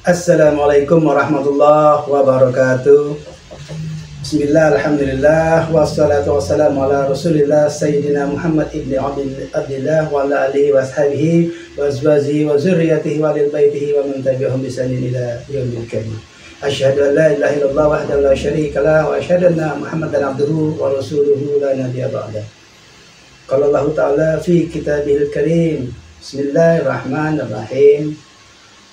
Assalamualaikum warahmatullahi wabarakatuh. Bismillah, alhamdulillah, wassalatu wassalamu ala rasulillah Sayyidina Muhammad ibn Abdillah wa ala alihi wa ashabihi wa azwajihi wa zurriyatihi wa lil baitihi wa man tabi'ahum bi ihsanin ila yaumil qiyamah. Asyhadu an la ilaha illallah wahdahu la syarika lah wa asyhadu anna Muhammadan abduhu wa rasuluhu la nabiyya ba'da. Qala Allah Ta'ala fi kitabihil karim. Bismillahirrahmanirrahim.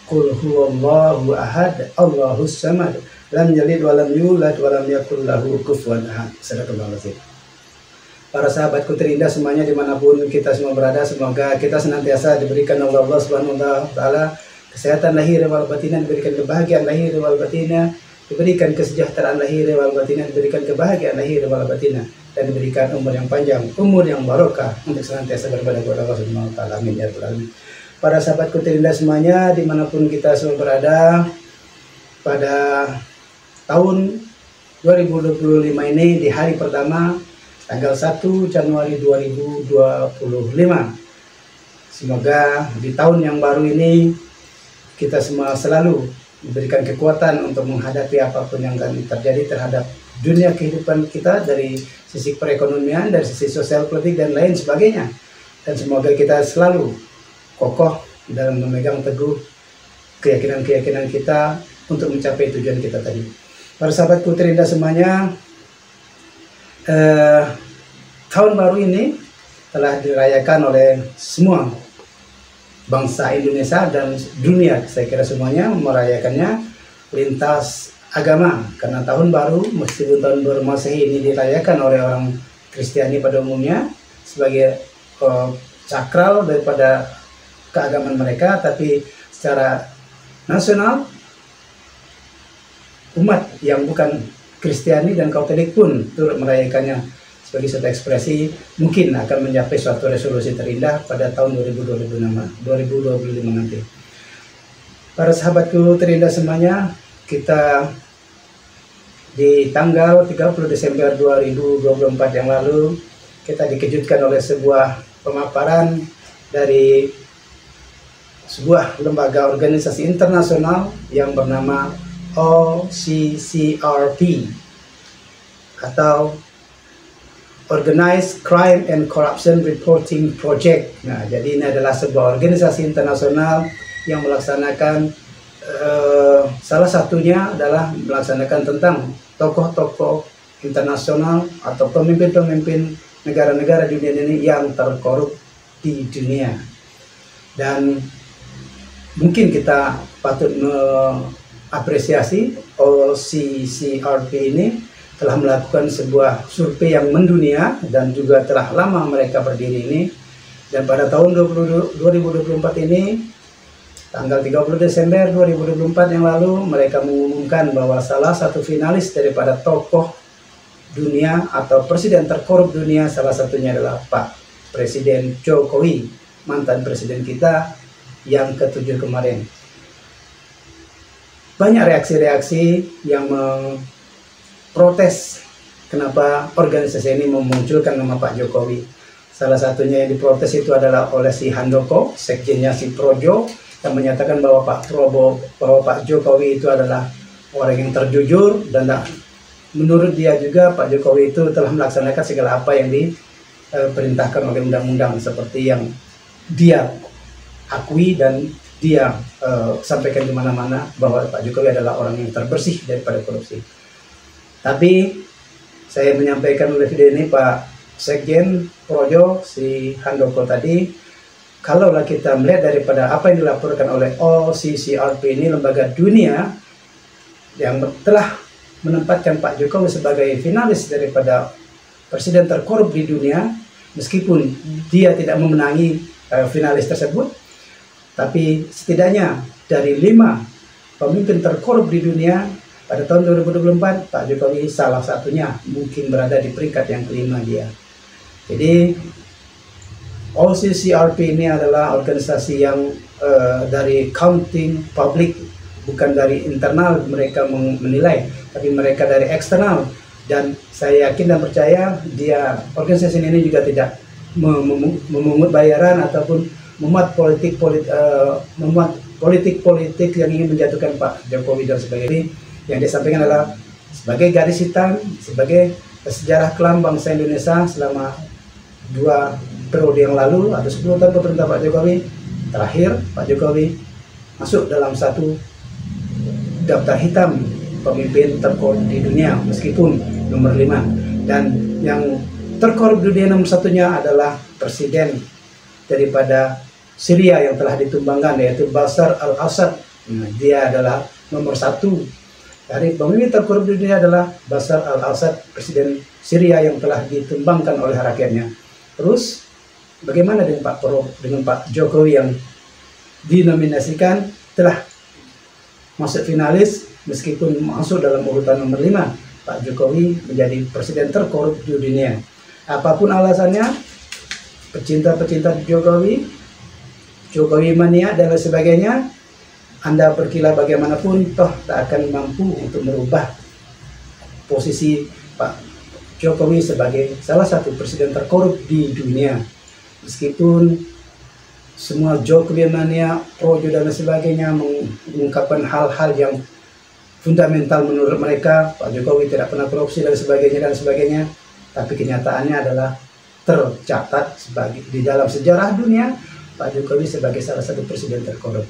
Qul huwallahu ahad, Allahus samad, lam yalid wa lam yulad wa lam yakul lahu kufuwan ahad. Sadaqallahul azim. Para sahabatku terindah semuanya dimanapun kita semua berada, semoga kita senantiasa diberikan oleh Allah Subhanahu wa Ta'ala kesehatan lahir wal batin, diberikan kebahagiaan lahir wal batin, diberikan kesejahteraan lahir wal batin, diberikan kebahagiaan lahir wal batin, dan diberikan umur yang panjang, umur yang barokah untuk senantiasa beribadah kepada Allah Subhanahu wa Ta'ala. Amin ya rabbal alamin. Para sahabatku terindah semuanya dimanapun kita semua berada, pada tahun 2025 ini di hari pertama tanggal 1 Januari 2025, semoga di tahun yang baru ini kita semua selalu diberikan kekuatan untuk menghadapi apapun yang akan terjadi terhadap dunia kehidupan kita, dari sisi perekonomian, dari sisi sosial politik dan lain sebagainya, dan semoga kita selalu kokoh dalam memegang teguh keyakinan-keyakinan kita untuk mencapai tujuan kita tadi. Para sahabatku terindah semuanya, tahun baru ini telah dirayakan oleh semua bangsa Indonesia dan dunia. Saya kira semuanya merayakannya lintas agama, karena tahun baru, meskipun tahun baru Masehi ini dirayakan oleh orang Kristiani pada umumnya sebagai sakral daripada keagamaan mereka, tapi secara nasional umat yang bukan Kristiani dan Katolik pun turut merayakannya sebagai suatu ekspresi mungkin akan mencapai suatu resolusi terindah pada tahun 2025 nanti. Para sahabatku terindah semuanya, kita di tanggal 30 Desember 2024 yang lalu kita dikejutkan oleh sebuah pemaparan dari sebuah lembaga organisasi internasional yang bernama OCCRP atau Organized Crime and Corruption Reporting Project. Nah, jadi ini adalah sebuah organisasi internasional yang melaksanakan salah satunya adalah melaksanakan tentang tokoh-tokoh internasional atau pemimpin-pemimpin negara-negara di dunia ini yang terkorup di dunia. Dan mungkin kita patut mengapresiasi OCCRP ini telah melakukan sebuah survei yang mendunia dan juga telah lama mereka berdiri ini. Dan pada tahun 2024 ini, tanggal 30 Desember 2024 yang lalu, mereka mengumumkan bahwa salah satu finalis daripada tokoh dunia atau presiden terkorup dunia, salah satunya adalah Pak Presiden Jokowi, mantan presiden kita yang ke-7 kemarin. Banyak reaksi-reaksi yang memprotes kenapa organisasi ini memunculkan nama Pak Jokowi. Salah satunya yang diprotes itu adalah oleh si Handoko, sekjennya si Projo, yang menyatakan bahwa Pak Jokowi itu adalah orang yang terjujur, dan menurut dia juga Pak Jokowi itu telah melaksanakan segala apa yang diperintahkan oleh undang-undang, seperti yang dia akui dan dia sampaikan di mana-mana bahwa Pak Jokowi adalah orang yang terbersih daripada korupsi. Tapi saya menyampaikan oleh video ini Pak Sekjen Projo, si Handoko tadi, kalaulah kita melihat daripada apa yang dilaporkan oleh OCCRP ini, lembaga dunia yang telah menempatkan Pak Jokowi sebagai finalis daripada presiden terkorup di dunia, meskipun dia tidak memenangi finalis tersebut, tapi setidaknya dari 5 pemimpin terkorup di dunia pada tahun 2024, Pak Jokowi salah satunya, mungkin berada di peringkat yang kelima dia. Jadi OCCRP ini adalah organisasi yang dari counting public, bukan dari internal mereka menilai, tapi mereka dari eksternal. Dan saya yakin dan percaya organisasi ini juga tidak memungut bayaran ataupun memuat politik-politik yang ingin menjatuhkan Pak Jokowi dan sebagainya. Yang disampaikan adalah sebagai garis hitam, sebagai sejarah kelam bangsa Indonesia selama 2 periode yang lalu atau 10 tahun pemerintah Pak Jokowi. Terakhir Pak Jokowi masuk dalam satu daftar hitam pemimpin terkorup di dunia meskipun nomor 5, dan yang terkorup di dunia nomor satunya adalah presiden daripada Syria yang telah ditumbangkan, yaitu Bashar al-Assad. Dia adalah nomor 1 dari pemimpin terkorup di dunia adalah Bashar al-Assad, presiden Syria yang telah ditumbangkan oleh rakyatnya. Terus bagaimana dengan Pak Jokowi yang dinominasikan telah masuk finalis meskipun masuk dalam urutan nomor 5. Pak Jokowi menjadi presiden terkorup di dunia. Apapun alasannya, pecinta-pecinta Jokowi mania dan lain sebagainya, Anda berkilah bagaimanapun toh tak akan mampu untuk merubah posisi Pak Jokowi sebagai salah satu presiden terkorup di dunia. Meskipun semua Jokowi mania, projo dan lain sebagainya mengungkapkan hal-hal yang fundamental menurut mereka, Pak Jokowi tidak pernah korupsi dan sebagainya, tapi kenyataannya adalah tercatat sebagai di dalam sejarah dunia Pak Jokowi sebagai salah satu presiden terkorup.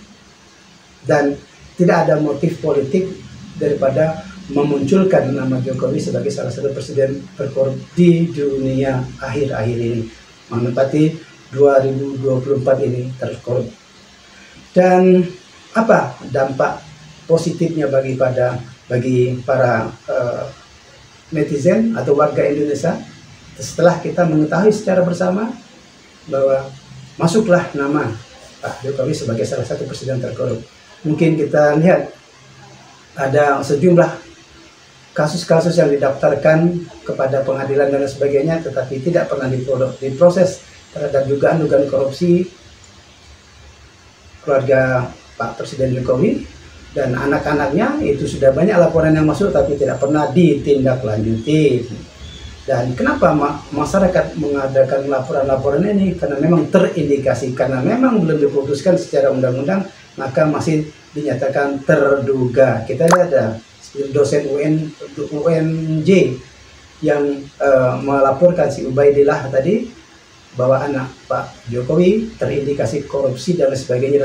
Dan tidak ada motif politik daripada memunculkan nama Jokowi sebagai salah satu presiden terkorup di dunia akhir-akhir ini, menempati 2024 ini terkorup. Dan apa dampak positifnya bagi para netizen atau warga Indonesia setelah kita mengetahui secara bersama bahwa masuklah nama Pak Jokowi sebagai salah satu presiden terkorup. Mungkin kita lihat ada sejumlah kasus-kasus yang didaftarkan kepada pengadilan dan sebagainya, tetapi tidak pernah diproses terhadap dugaan korupsi keluarga Pak Presiden Jokowi dan anak-anaknya. Itu sudah banyak laporan yang masuk tapi tidak pernah ditindaklanjuti. Dan kenapa masyarakat mengadakan laporan-laporan ini? Karena memang terindikasi, karena memang belum diputuskan secara undang-undang, maka masih dinyatakan terduga. Kita lihat ada dosen UNJ yang melaporkan si Ubaidillah tadi bahwa anak Pak Jokowi terindikasi korupsi dan sebagainya,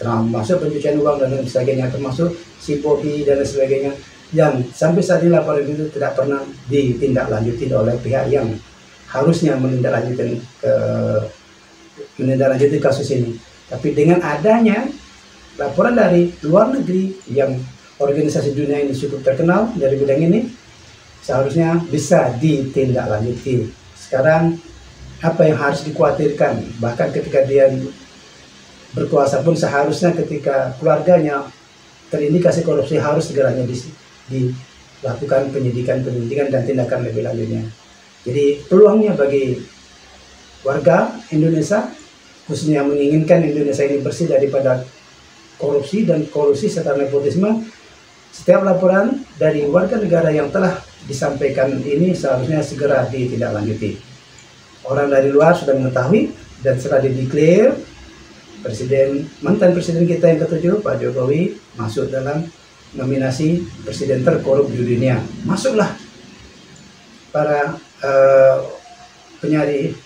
termasuk pencucian uang dan lain sebagainya, termasuk si Bobi dan lain sebagainya, yang sampai saat ini laporan itu tidak pernah ditindaklanjuti oleh pihak yang harusnya menindaklanjuti kasus ini. Tapi dengan adanya laporan dari luar negeri yang organisasi dunia ini cukup terkenal dari bidang ini, seharusnya bisa ditindaklanjuti. Sekarang apa yang harus dikhawatirkan, bahkan ketika dia berkuasa pun seharusnya ketika keluarganya terindikasi korupsi harus segeranya dilakukan penyidikan dan tindakan lebih lanjutnya. Jadi peluangnya bagi warga Indonesia, khususnya menginginkan Indonesia ini bersih daripada korupsi dan kolusi serta nepotisme, setiap laporan dari warga negara yang telah disampaikan ini seharusnya segera ditindaklanjuti. Orang dari luar sudah mengetahui dan setelah dideklar mantan presiden kita yang ke-7 Pak Jokowi masuk dalam nominasi presiden terkorup di dunia. Masuklah para penyari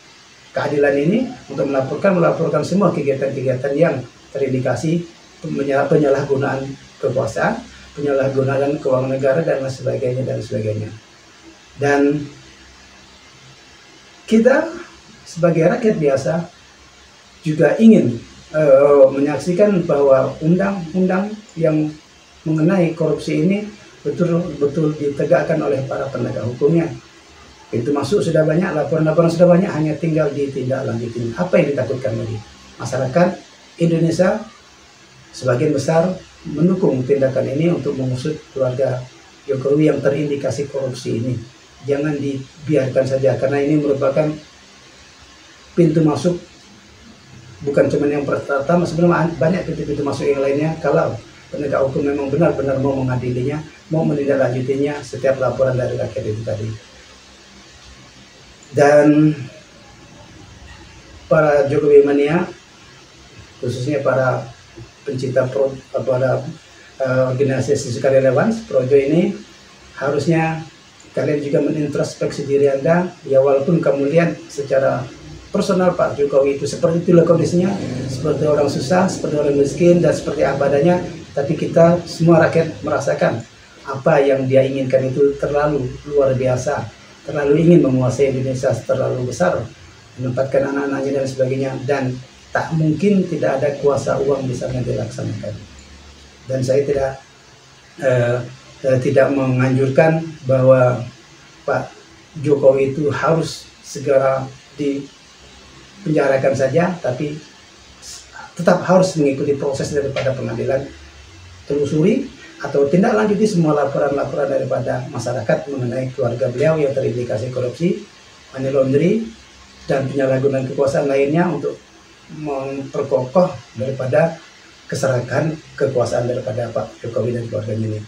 keadilan ini untuk melaporkan semua kegiatan-kegiatan yang terindikasi penyalahgunaan kekuasaan, penyalahgunaan keuangan negara dan sebagainya. Dan kita sebagai rakyat biasa juga ingin menyaksikan bahwa undang-undang yang mengenai korupsi ini betul-betul ditegakkan oleh para penegak hukumnya. Pintu masuk sudah banyak, laporan-laporan sudah banyak, hanya tinggal ditindaklanjuti. Apa yang ditakutkan lagi? Masyarakat Indonesia sebagian besar mendukung tindakan ini untuk mengusut keluarga Jokowi yang terindikasi korupsi ini. Jangan dibiarkan saja, karena ini merupakan pintu masuk, bukan cuma yang pertama, sebenarnya banyak pintu-pintu masuk yang lainnya. Kalau penegak hukum memang benar-benar mau mengadilinya, mau menindaklanjutinya setiap laporan dari rakyat itu tadi. Dan para Jokowi mania, khususnya para pencinta pada organisasi sukarelawan Projo ini, harusnya kalian juga menintrospeksi diri Anda. Ya walaupun kamu lihat secara personal Pak Jokowi itu seperti itulah kondisinya, seperti orang susah, seperti orang miskin, dan seperti apa adanya, tapi kita semua rakyat merasakan apa yang dia inginkan itu terlalu luar biasa, terlalu ingin menguasai Indonesia, terlalu besar, menempatkan anak-anaknya dan sebagainya, dan tak mungkin tidak ada kuasa uang di sana dilaksanakan. Dan saya tidak menganjurkan bahwa Pak Jokowi itu harus segera dipenjarakan saja, tapi tetap harus mengikuti proses daripada pengadilan, telusuri atau tindak lanjuti semua laporan-laporan daripada masyarakat mengenai keluarga beliau yang terindikasi korupsi, money laundering, dan penyalahgunaan kekuasaan lainnya untuk memperkokoh daripada keserakan kekuasaan daripada Pak Jokowi dan keluarganya ini.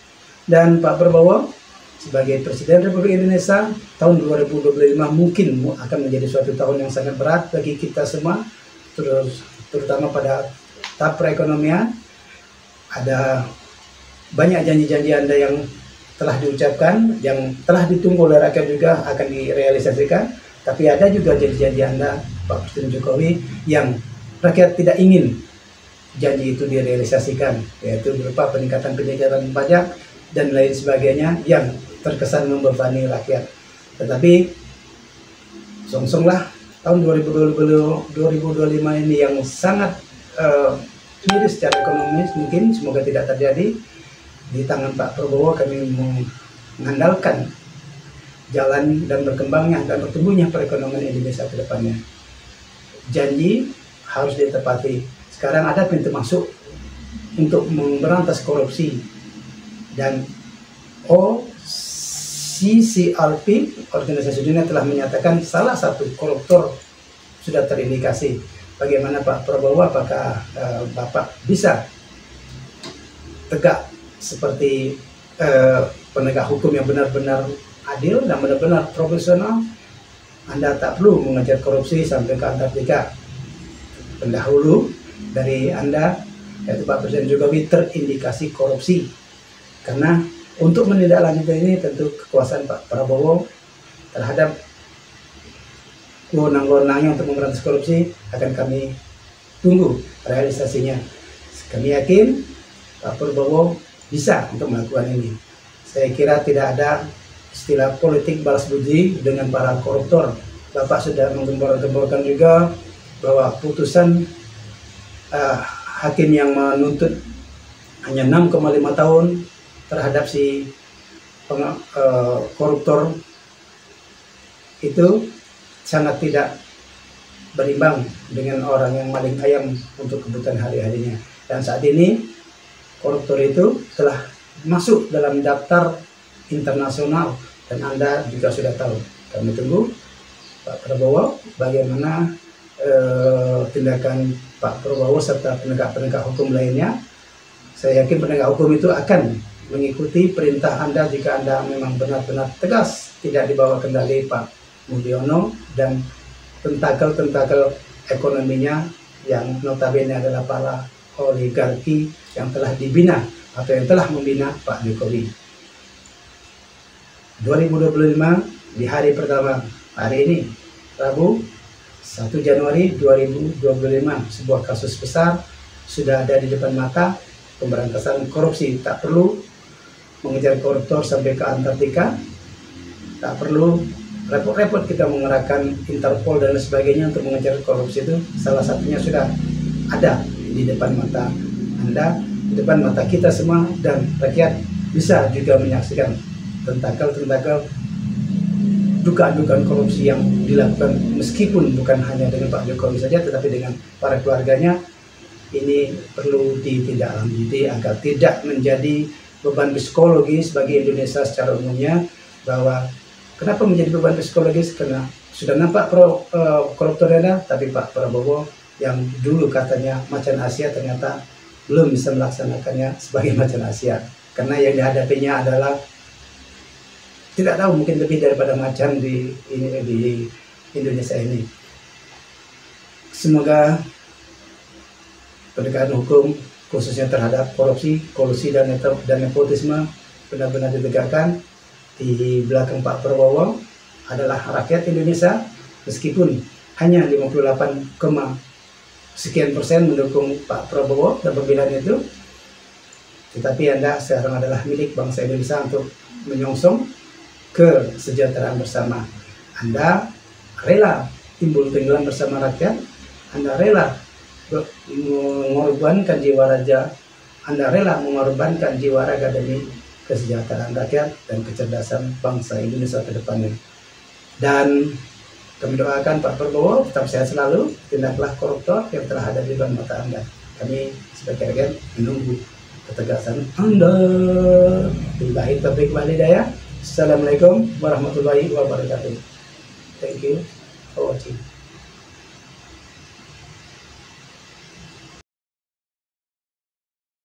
Dan Pak Prabowo sebagai Presiden Republik Indonesia tahun 2025 mungkin akan menjadi suatu tahun yang sangat berat bagi kita semua, terutama pada tahap perekonomian. Ada banyak janji-janji Anda yang telah diucapkan, yang telah ditunggu oleh rakyat juga akan direalisasikan, tapi ada juga janji-janji Anda Pak Presiden Jokowi yang rakyat tidak ingin janji itu direalisasikan, yaitu berupa peningkatan pajak dan lain sebagainya yang terkesan membebani rakyat. Tetapi songsonglah tahun 2025 ini yang sangat miris secara ekonomis, mungkin semoga tidak terjadi. Di tangan Pak Prabowo kami mengandalkan jalan dan berkembangnya dan bertumbuhnya perekonomian Indonesia ke depannya. Janji harus ditepati. Sekarang ada pintu masuk untuk memberantas korupsi, dan OCCRP, Organisasi Dunia, telah menyatakan salah satu koruptor sudah terindikasi. Bagaimana Pak Prabowo, apakah Bapak bisa tegak seperti penegak hukum yang benar-benar adil dan benar-benar profesional? Anda tak perlu mengejar korupsi sampai ke Antartika. Pendahulu dari Anda, yaitu Pak Presiden Jokowi, terindikasi korupsi. Karena untuk menindaklanjuti ini tentu kekuasaan Pak Prabowo terhadap wewenang-wewenangnya untuk memberantas korupsi akan kami tunggu realisasinya. Kami yakin Pak Prabowo bisa untuk melakukan ini. Saya kira tidak ada istilah politik balas budi dengan para koruptor. Bapak sudah menggembor-gemborkan juga bahwa putusan hakim yang menuntut hanya 6,5 tahun terhadap si koruptor itu sangat tidak berimbang dengan orang yang maling ayam untuk kebutuhan hari-harinya. Dan saat ini koruptor itu telah masuk dalam daftar internasional, dan Anda juga sudah tahu. Kami tunggu Pak Prabowo bagaimana tindakan Pak Prabowo serta penegak-penegak hukum lainnya. Saya yakin penegak hukum itu akan mengikuti perintah Anda jika Anda memang benar-benar tegas, tidak dibawa kendali Pak Mudiono dan tentakel-tentakel ekonominya yang notabene adalah para oligarki yang telah dibina atau yang telah membina Pak Jokowi. 2025 di hari pertama, hari ini Rabu 1 Januari 2025, sebuah kasus besar sudah ada di depan mata, pemberantasan korupsi. Tak perlu mengejar koruptor sampai ke Antartika, tak perlu repot-repot kita mengerahkan Interpol dan sebagainya untuk mengejar korupsi. Itu salah satunya sudah ada di depan mata Anda, di depan mata kita semua, dan rakyat bisa juga menyaksikan tentakel-tentakel dugaan-dugaan korupsi yang dilakukan, meskipun bukan hanya dengan Pak Jokowi saja tetapi dengan para keluarganya. Ini perlu ditindaklanjuti agar tidak menjadi beban psikologis bagi Indonesia secara umumnya. Bahwa kenapa menjadi beban psikologis? Karena sudah nampak koruptor ada, tapi Pak Prabowo yang dulu katanya macan Asia ternyata belum bisa melaksanakannya sebagai macan Asia, karena yang dihadapinya adalah tidak tahu, mungkin lebih daripada macan di Indonesia ini. Semoga penegakan hukum khususnya terhadap korupsi, kolusi dan nepotisme benar-benar ditegakkan. Di belakang Pak Prabowo adalah rakyat Indonesia, meskipun hanya 58, sekian persen mendukung Pak Prabowo dan pemilihan itu, tetapi Anda sekarang adalah milik bangsa Indonesia untuk menyongsong kesejahteraan bersama. Anda rela timbul tenggelam bersama rakyat, Anda rela mengorbankan jiwa raja, Anda rela mengorbankan jiwa raga demi kesejahteraan rakyat dan kecerdasan bangsa Indonesia ke depannya. Dan kami doakan Pak Prabowo tetap sehat selalu, tindaklah koruptor yang telah ada di depan mata Anda. Kami sebagai rakyat menunggu ketegasan Anda. Billahi taufiq wal hidayah. Assalamualaikum warahmatullahi wabarakatuh. Thank you for watching.